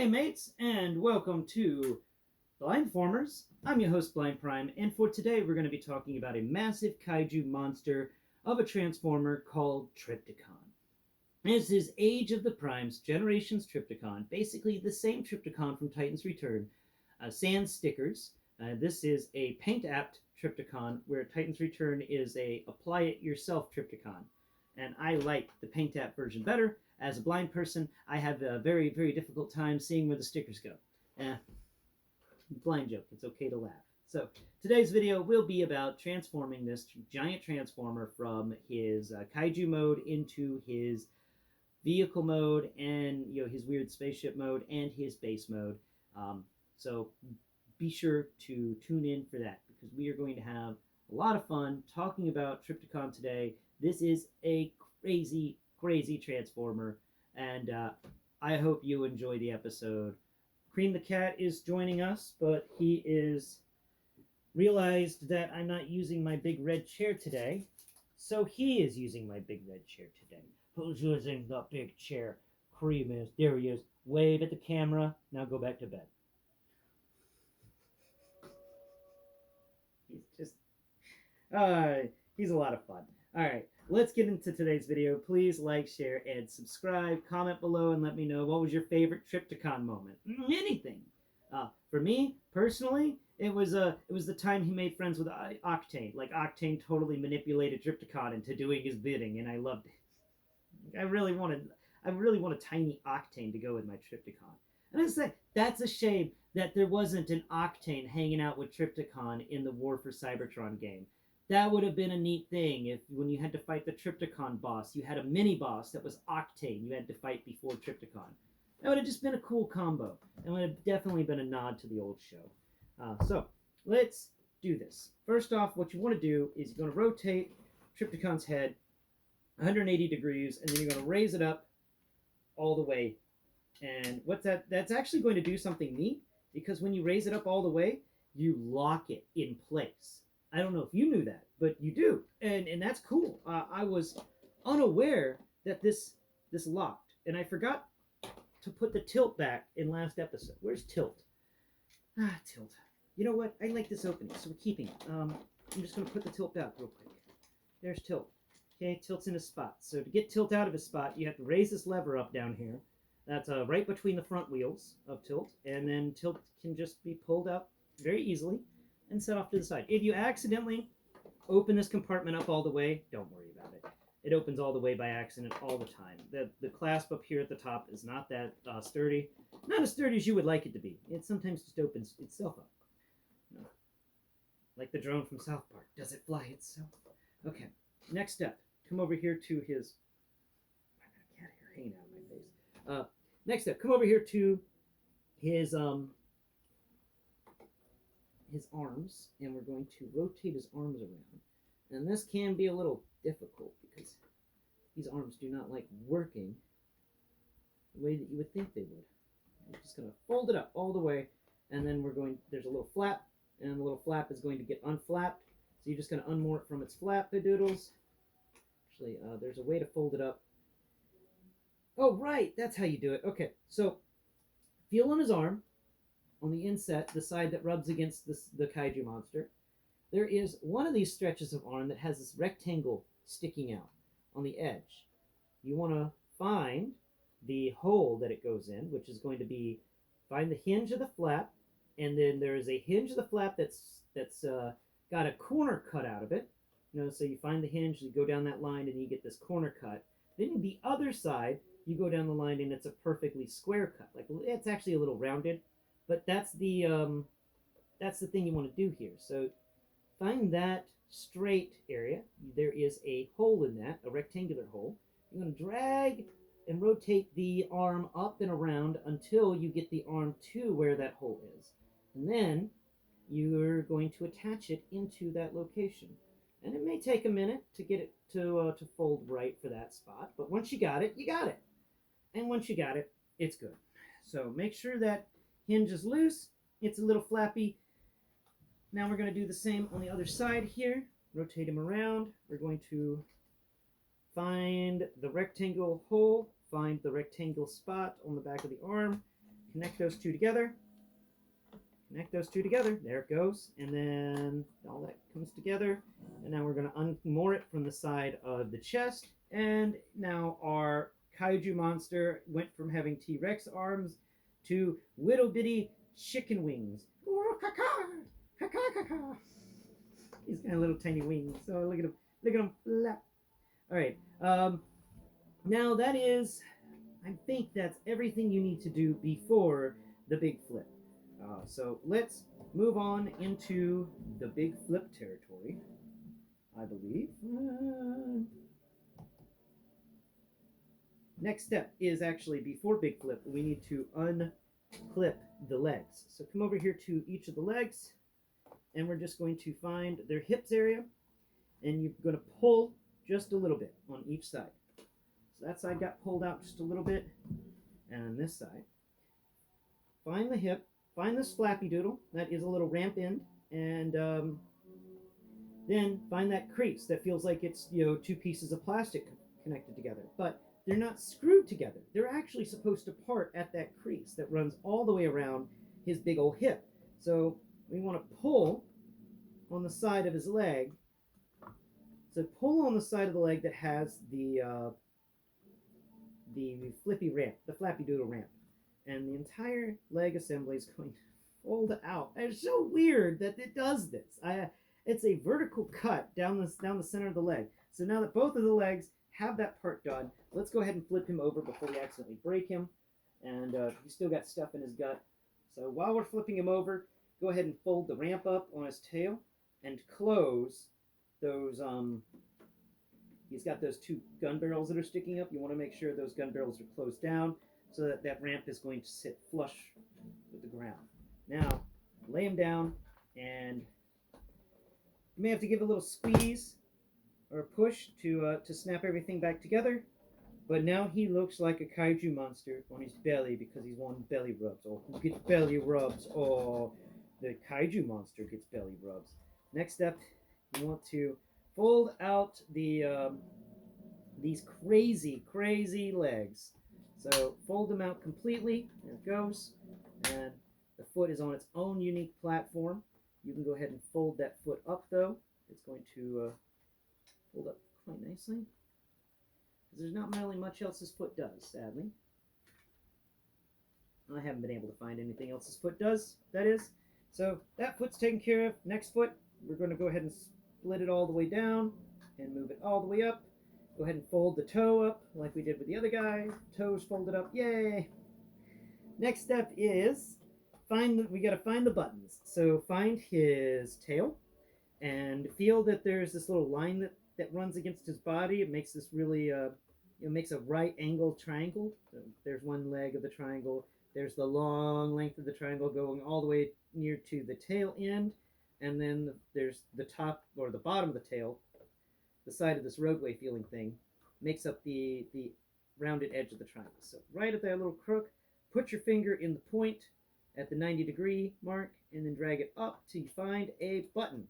Hey mates, and welcome to Blindformers. I'm your host Blind Prime, and for today we're going to be talking about a massive kaiju monster of a transformer called Triptacon. This is Age of the Primes Generations Triptacon, basically the same Triptacon from Titan's Return, sans stickers. This is a paint-apt Triptacon, where Titan's Return is a apply-it-yourself Triptacon. And I like the paint-app version better. As a blind person, I have a very, very difficult time seeing where the stickers go. Blind joke, it's okay to laugh. So, today's video will be about transforming this giant transformer from his kaiju mode into his vehicle mode and his weird spaceship mode and his base mode. So, be sure to tune in for that because we are going to have a lot of fun talking about Triptacon today. This is a crazy, crazy transformer, and I hope you enjoy the episode. Cream the Cat is joining us, but he is realized that I'm not using my big red chair today, so he is using my big red chair today. Who's using the big chair? Cream is. There he is. Wave at the camera. Now go back to bed. He's a lot of fun. Alright, let's get into today's video. Please like, share, and subscribe. Comment below and let me know what was your favorite Triptacon moment. Anything. For me, personally, it was the time he made friends with Octane. Like, Octane totally manipulated Triptacon into doing his bidding, and I loved it. I really want a tiny Octane to go with my Triptacon. And I say, that's a shame that there wasn't an Octane hanging out with Triptacon in the War for Cybertron game. That would have been a neat thing if when you had to fight the Triptacon boss, you had a mini-boss that was Octane you had to fight before Triptacon. That would have just been a cool combo. And would have definitely been a nod to the old show. So, let's do this. First off, what you want to do is you're going to rotate Triptacon's head 180 degrees, and then you're going to raise it up all the way. And that's actually going to do something neat, because when you raise it up all the way, you lock it in place. I don't know if you knew that, but you do, and that's cool. I was unaware that this locked, and I forgot to put the tilt back in last episode. Where's tilt? Tilt. You know what? I like this opening, so we're keeping it. I'm just going to put the tilt back real quick. There's tilt. Okay, tilt's in a spot. So to get tilt out of a spot, you have to raise this lever up down here. That's right between the front wheels of tilt, and then tilt can just be pulled up very easily and set off to the side. If you accidentally open this compartment up all the way, don't worry about it. It opens all the way by accident all the time. The clasp up here at the top is not that sturdy. Not as sturdy as you would like it to be. It sometimes just opens itself up. Like the drone from South Park. Does it fly itself? Okay, next step. Come over here to his... I got a cat hair hanging out of my face. Next step. Come over here to his arms, and we're going to rotate his arms around. And this can be a little difficult because these arms do not like working the way that you would think they would. I'm just going to fold it up all the way, and then there's a little flap, and the little flap is going to get unflapped. So you're just going to unmoor it from its flap, the doodles. Actually, there's a way to fold it up. Oh, right, that's how you do it. Okay, so feel on his arm. On the inset, the side that rubs against the kaiju monster, there is one of these stretches of arm that has this rectangle sticking out on the edge. You want to find the hole that it goes in, which is going to be, find the hinge of the flap, and then there is a hinge of the flap that's got a corner cut out of it. So you find the hinge, you go down that line, and you get this corner cut. Then the other side, you go down the line, and it's a perfectly square cut. Like, it's actually a little rounded. But that's the thing you want to do here. So find that straight area. There is a hole in that, a rectangular hole. You're going to drag and rotate the arm up and around until you get the arm to where that hole is. And then you're going to attach it into that location. And it may take a minute to get it to fold right for that spot. But once you got it, you got it. And once you got it, it's good. So make sure that hinge is loose. It's a little flappy. Now we're going to do the same on the other side here. Rotate him around. We're going to find the rectangle hole, find the rectangle spot on the back of the arm, connect those two together. Connect those two together. There it goes. And then all that comes together. And now we're going to unmoor it from the side of the chest. And now our Kaiju monster went from having T-Rex arms to little bitty chicken wings. He's got little tiny wings. So look at him. Look at him flap. All right. Now that is, I think that's everything you need to do before the big flip. So let's move on into the big flip territory, I believe. Next step is actually before big flip, we need to unclip the legs. So come over here to each of the legs, and we're just going to find their hips area, and you're going to pull just a little bit on each side. So that side got pulled out just a little bit, and on this side, find the hip. Find this flappy doodle, that is a little ramp end, and then find that crease that feels like it's, two pieces of plastic connected together. But they're not screwed together. They're actually supposed to part at that crease that runs all the way around his big old hip. So we want to pull on the side of his leg. So pull on the side of the leg that has the flippy ramp, the flappy doodle ramp. And the entire leg assembly is going to fold out. It's so weird that it does this. It's a vertical cut down the center of the leg. So now that both of the legs have that part done, let's go ahead and flip him over before we accidentally break him. And he's still got stuff in his gut. So while we're flipping him over, go ahead and fold the ramp up on his tail and close those. He's got those two gun barrels that are sticking up. You want to make sure those gun barrels are closed down, so that that ramp is going to sit flush with the ground. Now, lay him down, and you may have to give a little squeeze or a push to snap everything back together. But now he looks like a kaiju monster on his belly because he's wanting belly rubs. Or who gets belly rubs? Or the kaiju monster gets belly rubs. Next step, you want to fold out these crazy legs. So fold them out completely. There it goes. And the foot is on its own unique platform. You can go ahead and fold that foot up, though. It's going to fold up quite nicely. Because there's not really much else his foot does, sadly. I haven't been able to find anything else his foot does, that is. So that foot's taken care of. Next foot, we're going to go ahead and split it all the way down and move it all the way up. Go ahead and fold the toe up like we did with the other guy. Toes folded up. Yay! Next step is we got to find the buttons. So find his tail and feel that there's this little line that runs against his body. It makes this really it makes a right angle triangle. So there's one leg of the triangle. There's the long length of the triangle going all the way near to the tail end, and then there's the top or the bottom of the tail. The side of this roadway feeling thing makes up the rounded edge of the triangle. So right at that little crook, put your finger in the point at the 90-degree mark, and then drag it up till you find a button.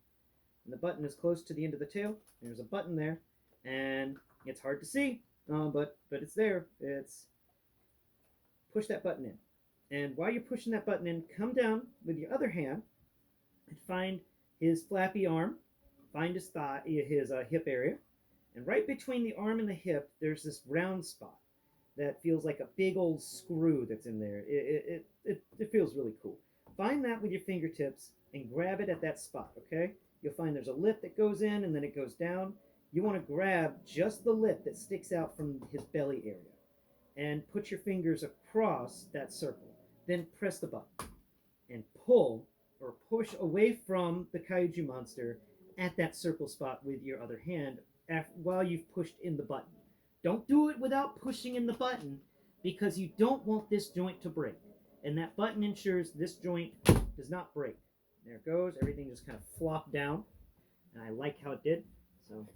And the button is close to the end of the tail. There's a button there, and it's hard to see, but it's there. Push that button in. And while you're pushing that button in, come down with your other hand and find his flappy arm. Find his thigh, his hip area, and right between the arm and the hip, there's this round spot that feels like a big old screw that's in there. It feels really cool. Find that with your fingertips and grab it at that spot, okay? You'll find there's a lip that goes in and then it goes down. You want to grab just the lip that sticks out from his belly area and put your fingers across that circle. Then press the button and pull or push away from the kaiju monster at that circle spot with your other hand while you've pushed in the button. Don't do it without pushing in the button because you don't want this joint to break. And that button ensures this joint does not break. There it goes. Everything just kind of flopped down. And I like how it did. So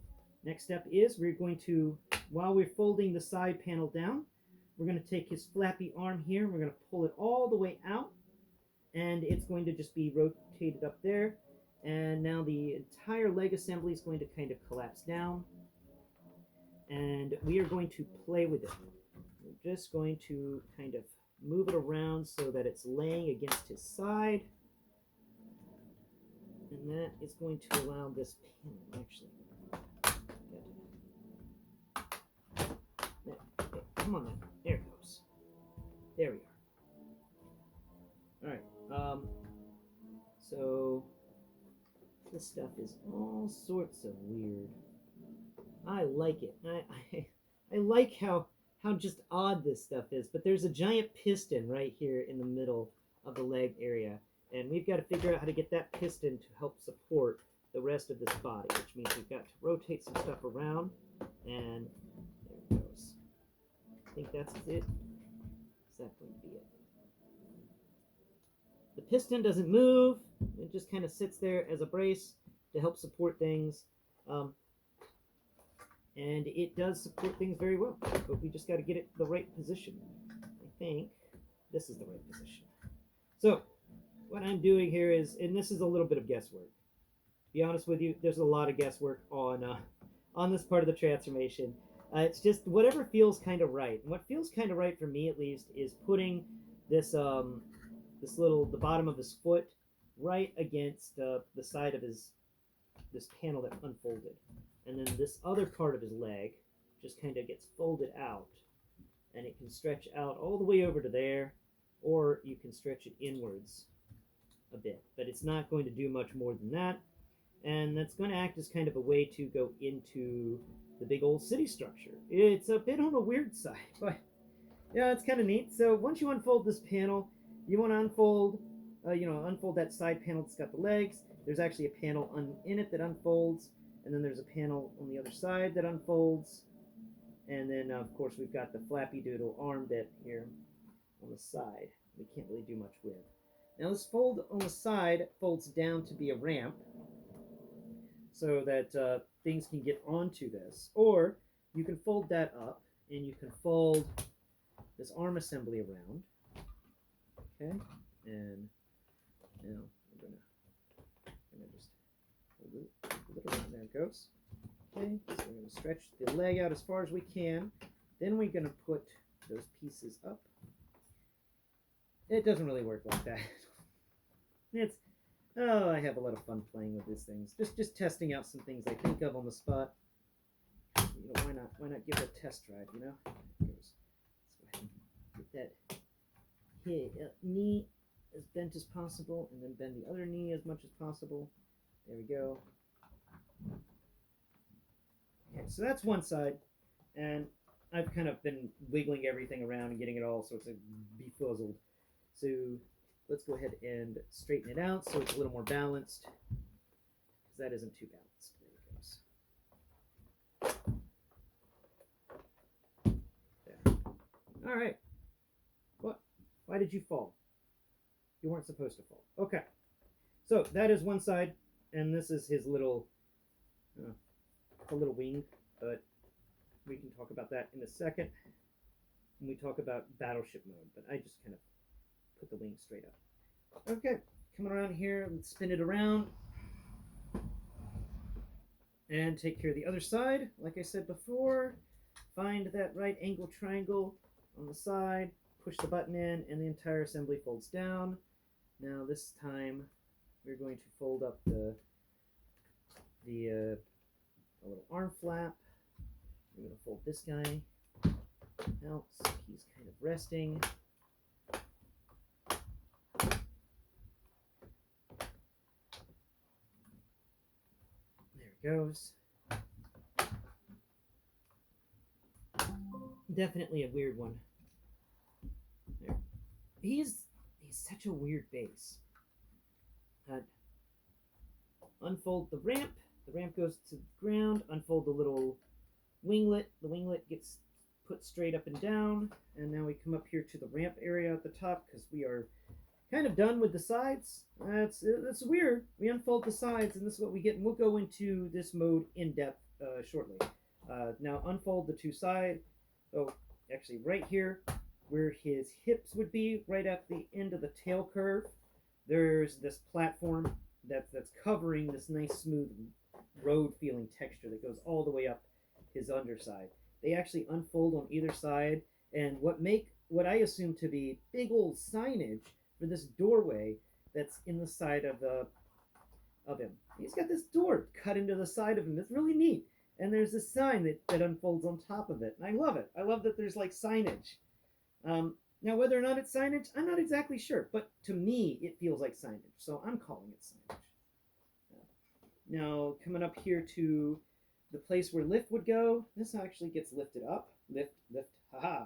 next step is we're going to, while we're folding the side panel down, we're going to take his flappy arm here. We're going to pull it all the way out. And it's going to just be rotated up there. And now the entire leg assembly is going to kind of collapse down. And we are going to play with it. We're just going to kind of move it around so that it's laying against his side. And that is going to allow this panel, actually. Come on then. There it goes. There we are. Alright. So this stuff is all sorts of weird. I like it. I like how just odd this stuff is, but there's a giant piston right here in the middle of the leg area, and we've got to figure out how to get that piston to help support the rest of this body, which means we've got to rotate some stuff around, and there it goes. I think that's it. Is that going to be it? The piston doesn't move. It just kind of sits there as a brace to help support things. And it does support things very well, but we just got to get it the right position. I think this is the right position. So what I'm doing here is, and this is a little bit of guesswork. To be honest with you, there's a lot of guesswork on this part of the transformation. It's just whatever feels kind of right. And what feels kind of right for me, at least, is putting this the bottom of his foot right against the side of this panel that unfolded. And then this other part of his leg just kind of gets folded out, and it can stretch out all the way over to there, or you can stretch it inwards a bit, but it's not going to do much more than that. And that's going to act as kind of a way to go into the big old city structure. It's a bit on the weird side, but yeah, it's kind of neat. So once you unfold this panel, you want to unfold that side panel that's got the legs. There's actually a panel in it that unfolds. And then there's a panel on the other side that unfolds. And then, of course, we've got the flappy doodle arm bit here on the side. We can't really do much with. Now, this fold on the side folds down to be a ramp so that things can get onto this. Or you can fold that up, and you can fold this arm assembly around. Okay? And now we're going to just hold it. There it goes. Okay, so we're going to stretch the leg out as far as we can. Then we're going to put those pieces up. It doesn't really work like that. I have a lot of fun playing with these things. Just testing out some things I think of on the spot. Why not give it a test drive, Let's go ahead and get that knee as bent as possible, and then bend the other knee as much as possible. There we go. Okay, so that's one side, and I've kind of been wiggling everything around and getting it all sorts of befuzzled. So let's go ahead and straighten it out so it's a little more balanced, because that isn't too balanced. There it goes. There. All right. What? Why did you fall? You weren't supposed to fall. Okay. So that is one side, and this is his little wing, but we can talk about that in a second when we talk about battleship mode, but I just kind of put the wing straight up. Okay, coming around here, let's spin it around and take care of the other side. Like I said before, find that right angle triangle on the side, push the button in, and the entire assembly folds down. Now this time we're going to fold up the little arm flap. We're going to fold this guy out so he's kind of resting. There it goes. Definitely a weird one. There. He's such a weird base. Unfold the ramp. The ramp goes to the ground. Unfold the little winglet. The winglet gets put straight up and down. And now we come up here to the ramp area at the top because we are kind of done with the sides. That's weird. We unfold the sides, and this is what we get. And we'll go into this mode in depth shortly. Now unfold the two sides. Oh, actually right here where his hips would be, right at the end of the tail curve, there's this platform that's covering this nice smooth road feeling texture that goes all the way up his underside. They actually unfold on either side, and what make what I assume to be big old signage for this doorway that's in the side of him. He's got this door cut into the side of him. It's really neat. And there's this sign that unfolds on top of it. And I love it. I love that there's like signage. Now, whether or not it's signage, I'm not exactly sure. But to me, it feels like signage. So I'm calling it signage. Now, coming up here to the place where lift would go, this actually gets lifted up. Lift, lift, haha.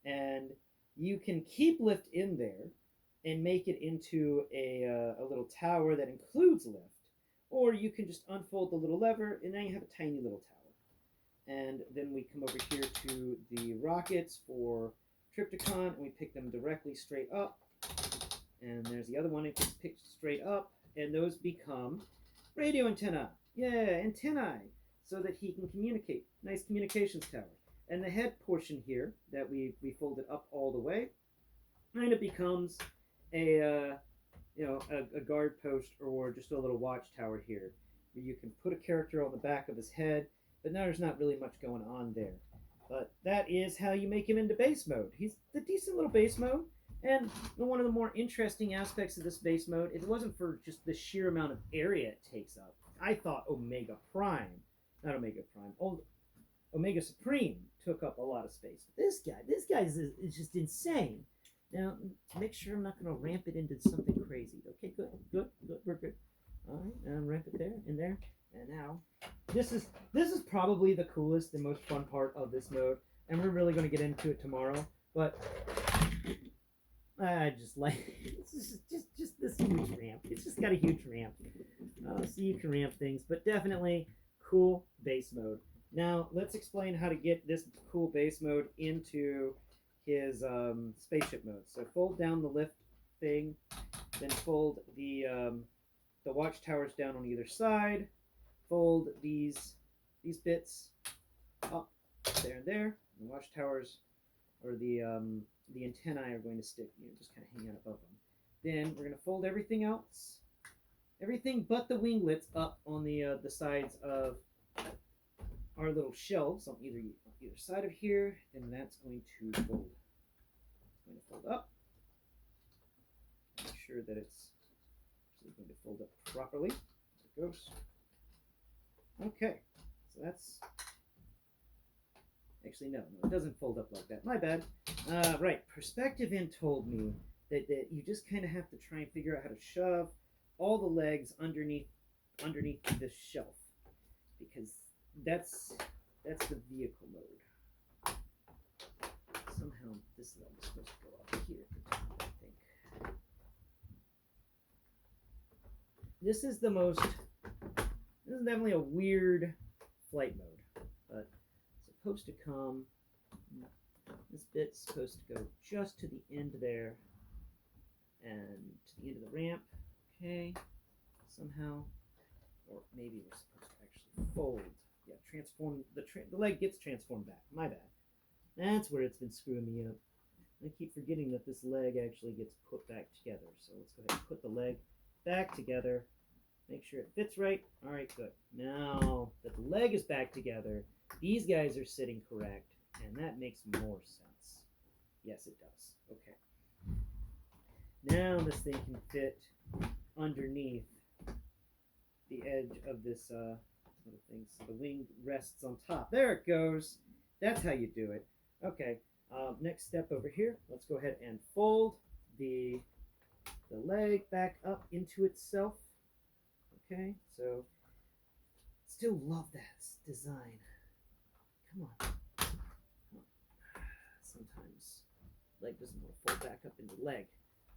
And you can keep lift in there and make it into a little tower that includes lift. Or you can just unfold the little lever, and now you have a tiny little tower. And then we come over here to the rockets for Triptacon, and we pick them directly straight up. And there's the other one, it gets picked straight up, and those become radio antenna. Yeah, antennae, so that he can communicate. Nice communications tower. And the head portion here that we folded up all the way kind of becomes a guard post or just a little watchtower here where you can put a character on the back of his head, but now there's not really much going on there. But that is how you make him into base mode. He's the decent little base mode, and one of the more interesting aspects of this base mode, it wasn't for just the sheer amount of area it takes up. I thought Omega Supreme took up a lot of space. But this guy is just insane. Now, make sure I'm not going to ramp it into something crazy. Okay, good, we're good. All right, and ramp it there, and there, and now. This is probably the coolest and most fun part of this mode, and we're really going to get into it tomorrow. But I just like it's just this huge ramp. It's just got a huge ramp, so you can ramp things. But definitely cool base mode. Now let's explain how to get this cool base mode into his spaceship mode. So fold down the lift thing, then fold the watchtowers down on either side. Fold these bits up there and there. The watchtowers or the antennae are going to stick, just kind of hang out above them. Then we're going to fold everything else, everything but the winglets up on the sides of our little shelves on either side of here, and that's going to fold. It's going to fold up. Make sure that it's actually going to fold up properly. There it goes. Okay, so that's actually no, it doesn't fold up like that. My bad. Right, Perspective In told me that you just kind of have to try and figure out how to shove all the legs underneath this shelf, because that's the vehicle mode. Somehow this leg is supposed to go up here at the top, I think. This is definitely a weird flight mode, but it's supposed to come. This bit's supposed to go just to the end there, and to the end of the ramp. Okay, somehow, or maybe we're supposed to actually fold. Yeah, transform the leg gets transformed back. My bad. That's where it's been screwing me up. I keep forgetting that this leg actually gets put back together. So let's go ahead and put the leg back together. Make sure it fits right. All right, good. Now that the leg is back together, these guys are sitting correct, and that makes more sense. Yes, it does. Okay. Now this thing can fit underneath the edge of this little thing, so the wing rests on top. There it goes. That's how you do it. Okay. Next step over here. Let's go ahead and fold the leg back up into itself. Okay, so still love that design. Come on. Sometimes leg doesn't want to fold back up into leg.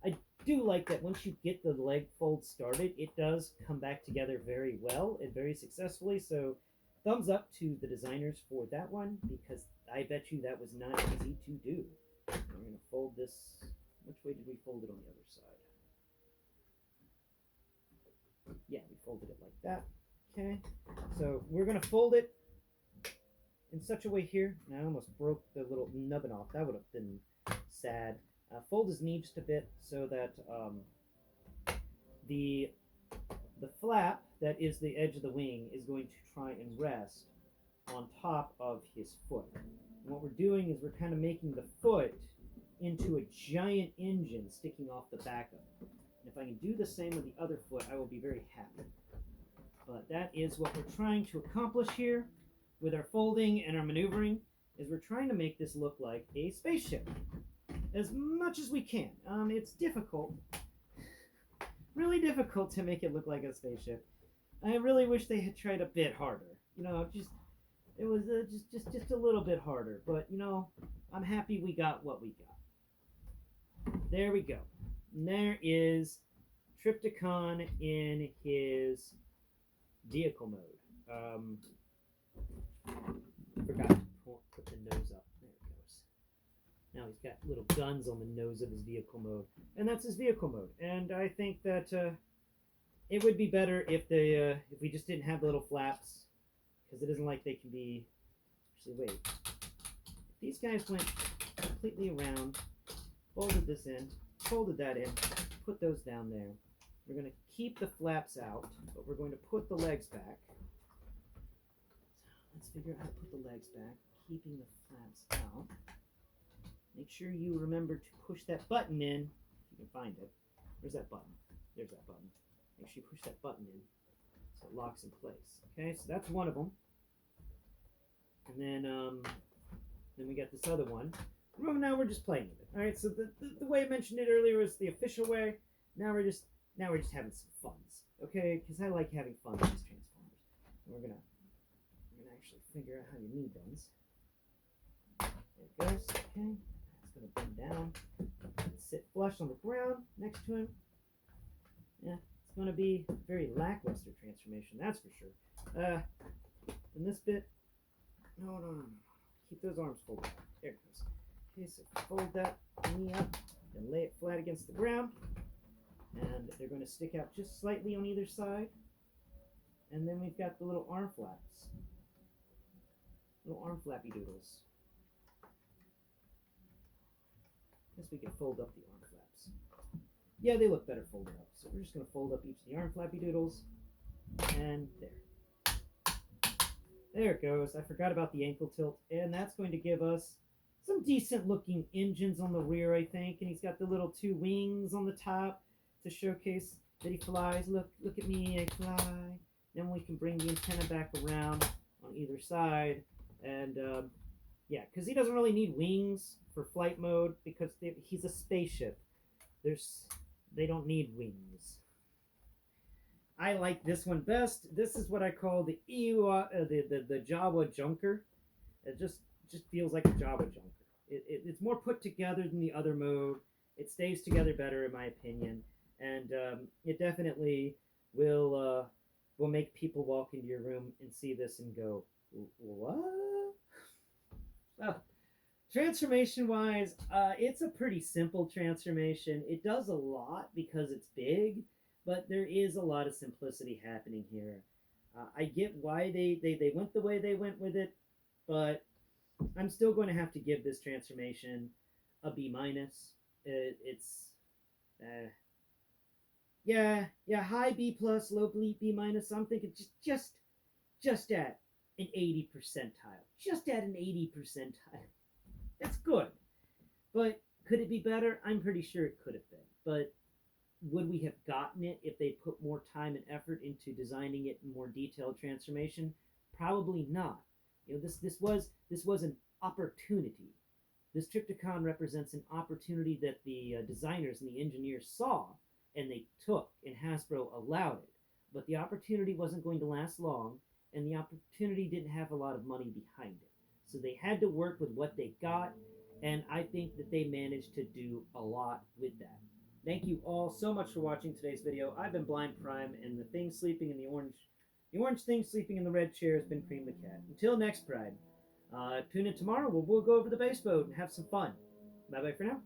I do like that once you get the leg fold started, it does come back together very well and very successfully. So thumbs up to the designers for that one, because I bet you that was not easy to do. We're going to fold this. Which way did we fold it on the other side? Yeah, we folded it like that. Okay, so we're going to fold it in such a way here. And I almost broke the little nubbin off. That would have been sad. Fold his knee just a bit so that the flap that is the edge of the wing is going to try and rest on top of his foot. And what we're doing is we're kind of making the foot into a giant engine sticking off the back of it. And if I can do the same with the other foot, I will be very happy. But that is what we're trying to accomplish here with our folding and our maneuvering, is we're trying to make this look like a spaceship as much as we can. It's difficult, really difficult to make it look like a spaceship. I really wish they had tried a bit harder. You know, it was just a little bit harder. But you know, I'm happy we got what we got. There we go. And there is Triptacon in his vehicle mode. Forgot to put the nose up. There it goes. Now he's got little guns on the nose of his vehicle mode, and that's his vehicle mode. And I think that it would be better if if we just didn't have the little flaps, because it isn't like they can be. Actually, wait. If these guys went completely around, folded this in, folded that in, put those down there. We're going to keep the flaps out, but we're going to put the legs back. So let's figure out how to put the legs back, keeping the flaps out. Make sure you remember to push that button in, if you can find it. Where's that button? There's that button. Make sure you push that button in so it locks in place. Okay, so that's one of them. And then we got this other one. Well, now we're just playing with it. All right, so the way I mentioned it earlier was the official way. Now we're just having some funs, okay? Because I like having fun with these Transformers. And we're gonna actually figure out how you need those. There it goes. Okay, it's gonna bend down, sit flush on the ground next to him. Yeah, it's gonna be a very lackluster transformation, that's for sure. And this bit, no. Keep those arms folded. There it goes. Okay, so fold that knee up and lay it flat against the ground. And they're going to stick out just slightly on either side. And then we've got the little arm flaps. Little arm flappy doodles. Guess we can fold up the arm flaps. Yeah, they look better folded up. So we're just going to fold up each of the arm flappy doodles. And there. There it goes. I forgot about the ankle tilt. And that's going to give us some decent looking engines on the rear, I think. And he's got the little two wings on the top to showcase that he flies. Look at me, I fly. Then we can bring the antenna back around on either side. And yeah, because he doesn't really need wings for flight mode because he's a spaceship. They don't need wings. I like this one best. This is what I call the Jawa Junker. It just feels like a Jawa Junker. It's more put together than the other mode. It stays together better, in my opinion. And it definitely will make people walk into your room and see this and go, what? Well, transformation-wise, it's a pretty simple transformation. It does a lot because it's big, but there is a lot of simplicity happening here. I get why they went the way they went with it, but I'm still going to have to give this transformation a B-. Yeah, high B+, low B-. I'm thinking just at an 80 percentile. Just at an 80 percentile. That's good. But could it be better? I'm pretty sure it could have been. But would we have gotten it if they put more time and effort into designing it in more detailed transformation? Probably not. You know, this was an opportunity. This Triptacon represents an opportunity that the designers and the engineers saw and they took, and Hasbro allowed it. But the opportunity wasn't going to last long, and the opportunity didn't have a lot of money behind it. So they had to work with what they got, and I think that they managed to do a lot with that. Thank you all so much for watching today's video. I've been Blind Prime, and the thing sleeping in the orange thing sleeping in the red chair has been Cream the Cat. Until next Pride, tune in tomorrow. We'll go over the base mode and have some fun. Bye-bye for now.